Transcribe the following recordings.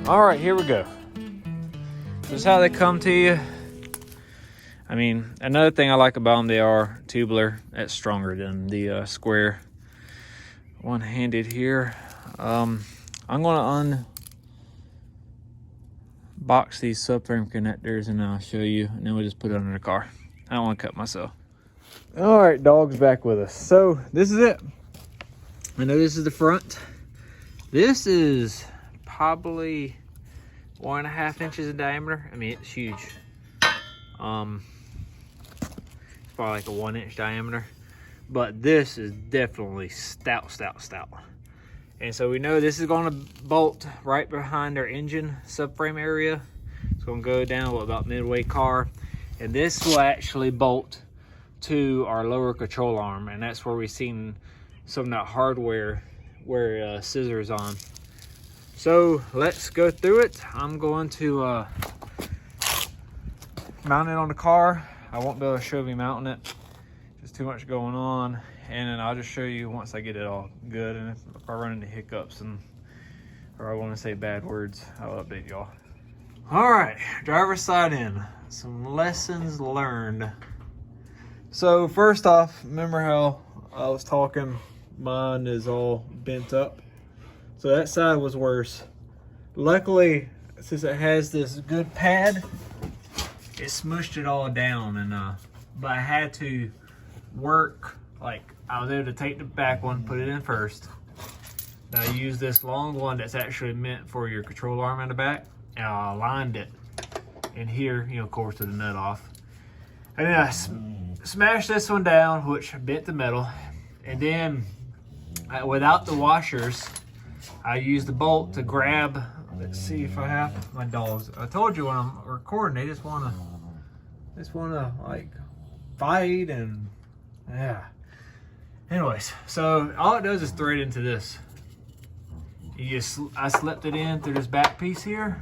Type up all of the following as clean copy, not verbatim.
All right, here we go. This is how they come to you. I mean, another thing I like about them, they are tubular. That's stronger than the square. One-handed here. I'm gonna unbox these subframe connectors and I'll show you, and then we'll just put it under the car. I don't want to cut myself. All right, dog's back with us. So this is it. I know this is the front. This is probably 1.5 inches in diameter. I mean, it's huge. It's probably like a 1-inch diameter, but this is definitely stout. And so we know this is going to bolt right behind our engine subframe area. It's going to go down about midway car, and this will actually bolt to our lower control arm, and that's where we've seen some of that hardware where scissors on. So let's go through it. I'm going to mount it on the car. I won't be able to show me mounting it. There's too much going on. And then I'll just show you once I get it all good. And if I run into hiccups or I want to say bad words, I'll update y'all. All right, driver's side in. Some lessons learned. So first off, remember how I was talking, mine is all bent up. So that side was worse. Luckily, since it has this good pad, it smushed it all down, and but I had to work, like I was able to take the back one, put it in first. Now I use this long one that's actually meant for your control arm in the back, and I aligned it in here, you know, of course, with the nut off. And then I smashed this one down, which bent the metal, and then without the washers, I used the bolt to grab. Let's see if I have my dogs. I told you when I'm recording, they just wanna like fight, and yeah. Anyways, so all it does is thread into this. I slipped it in through this back piece here,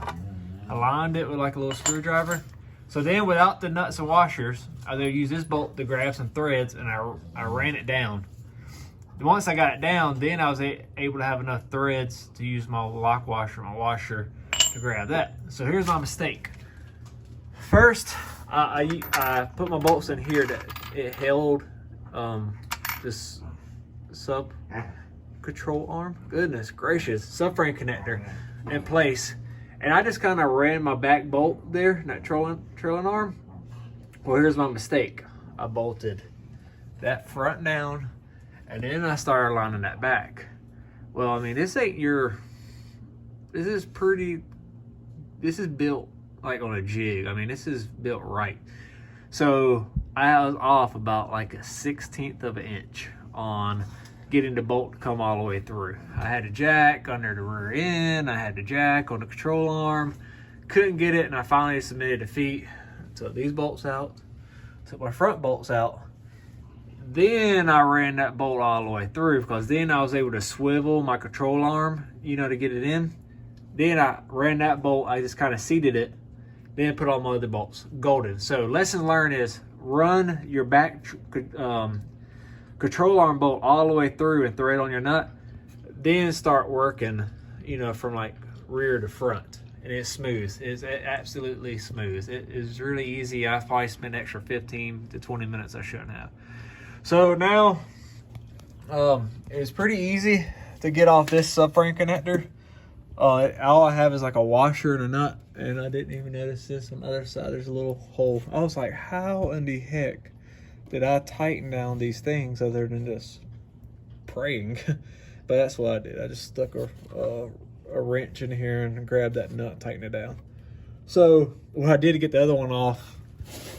aligned it with like a little screwdriver. So then without the nuts and washers, I was able to use this bolt to grab some threads, and I ran it down. Once I got it down, then I was able to have enough threads to use my lock washer, my washer, to grab that. So here's my mistake. First, I put my bolts in here that it held this sub control arm. Goodness gracious, subframe connector in place. And I just kind of ran my back bolt there, that trailing arm. Well, here's my mistake. I bolted that front down, and then I started lining that back. Well, I mean, this is built like on a jig. I mean, this is built right. So I was off about like a 1/16 of an inch on getting the bolt to come all the way through. I had a jack under the rear end. I had the jack on the control arm. Couldn't get it, and I finally submitted defeat. Took these bolts out. Took my front bolts out. Then I ran that bolt all the way through, because then I was able to swivel my control arm, you know, to get it in. Then I ran that bolt, I just kind of seated it, then put all my other bolts. Golden. So lesson learned is run your back control arm bolt all the way through and thread on your nut. Then start working, you know, from like rear to front. And it's smooth. It's absolutely smooth. It is really easy. I probably spent an extra 15 to 20 minutes I shouldn't have. So now, it's pretty easy to get off this subframe connector. All I have is like a washer and a nut, and I didn't even notice this on the other side. There's a little hole. I was like, how in the heck did I tighten down these things other than just praying? But that's what I did. I just stuck a wrench in here and grabbed that nut and tightened it down. So what I did to get the other one off,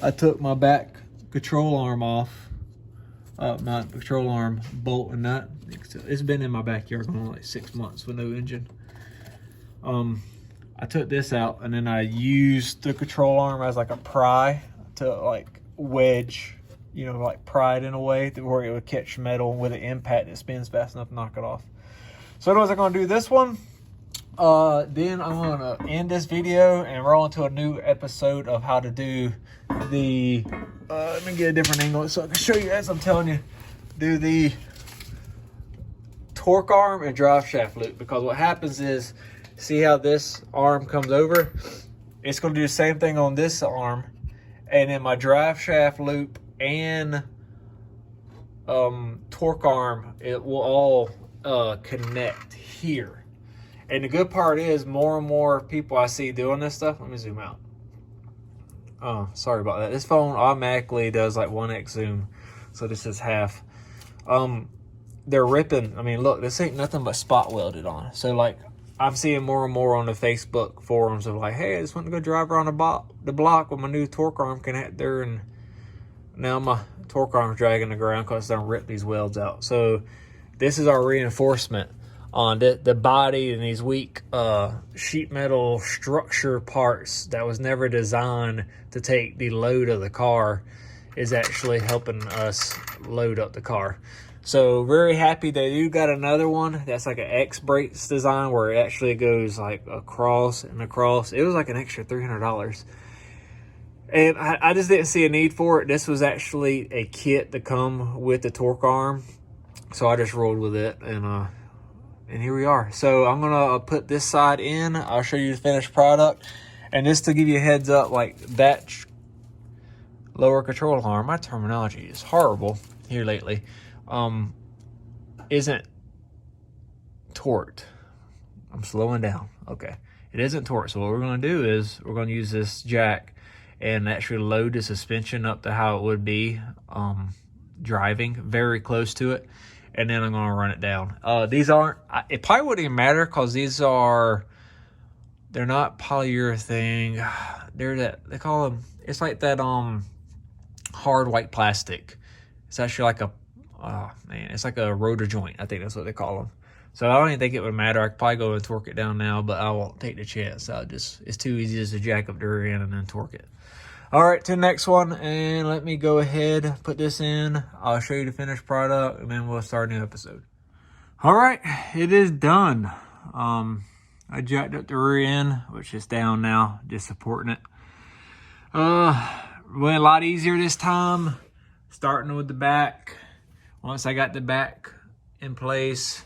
I took my back control arm off. My control arm bolt and nut. It's been in my backyard for like 6 months with no engine. I took this out, and then I used the control arm as like a pry to like wedge, you know, like pry it in a way to where it would catch metal with an impact that spins fast enough to knock it off. So anyways, I'm gonna do this one. Then I'm gonna end this video and roll into a new episode of how to do the let me get a different angle so I can show you as I'm telling you, do the torque arm and drive shaft loop. Because what happens is, See how this arm comes over? It's going to do the same thing on this arm. And then my drive shaft loop and torque arm, it will all connect here. And the good part is more and more people I see doing this stuff. Let me zoom out. Oh, sorry about that. This phone automatically does like 1x zoom. So this is half. They're ripping. I mean, look, this ain't nothing but spot welded on. So like, I'm seeing more and more on the Facebook forums of like, hey, I just want to go drive around the block with my new torque arm connector, and now my torque arm's dragging the ground because I don't rip these welds out. So this is our reinforcement on the body and these weak sheet metal structure parts that was never designed to take the load of the car is actually helping us load up the car. So very happy that you got another one that's like an X brakes design where it actually goes like across and across. It was like an extra $300. And I just didn't see a need for it. This was actually a kit to come with the torque arm. So I just rolled with it, and here we are. So I'm gonna put this side in. I'll show you the finished product. And just to give you a heads up, like that lower control arm, my terminology is horrible here lately, isn't torqued. I'm slowing down. Okay. It isn't torqued. So what we're going to do is we're going to use this jack and actually load the suspension up to how it would be driving, very close to it. And then I'm going to run it down. These aren't, it probably wouldn't even matter because these are, they're not polyurethane. They're that, they call them, it's like that hard white plastic. It's actually like a, oh man, it's like a rotor joint. I think that's what they call them. So I don't even think it would matter. I could probably go and torque it down now, but I won't take the chance. It's too easy just to jack up the rear end and then torque it. All right, to the next one, and let me go ahead, put this in. I'll show you the finished product, and then we'll start a new episode. All right, it is done. I jacked up the rear end, which is down now, just supporting it. Went a lot easier this time, starting with the back. Once I got the back in place,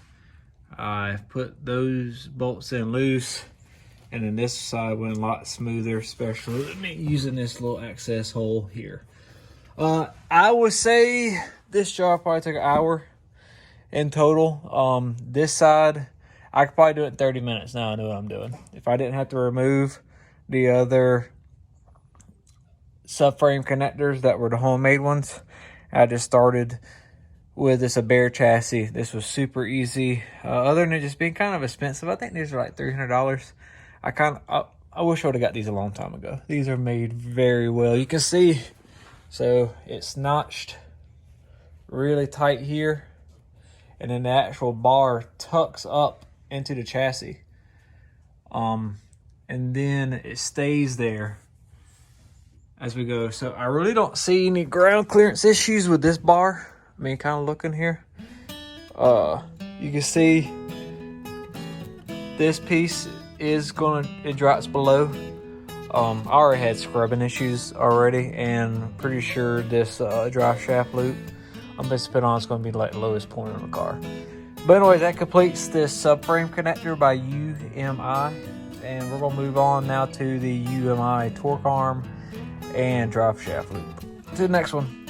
I put those bolts in loose, and then this side went a lot smoother, especially with me using this little access hole here. I would say this job probably took an hour in total. This side, I could probably do it in 30 minutes. Now I know what I'm doing. If I didn't have to remove the other subframe connectors that were the homemade ones, I just started with this a bare chassis. This was super easy. Other than it just being kind of expensive, I think these are like $300. I wish I would have got these a long time ago. These are made very well. You can see, so it's notched really tight here, and then the actual bar tucks up into the chassis, and then it stays there as we go. So I really don't see any ground clearance issues with this bar. I mean, kind of looking here, you can see this piece is it drops below. I already had scrubbing issues already, and pretty sure this drive shaft loop I'm going to put on is going to be like the lowest point on the car. But anyways, that completes this subframe connector by UMI, and we're going to move on now to the UMI torque arm and drive shaft loop. To the next one.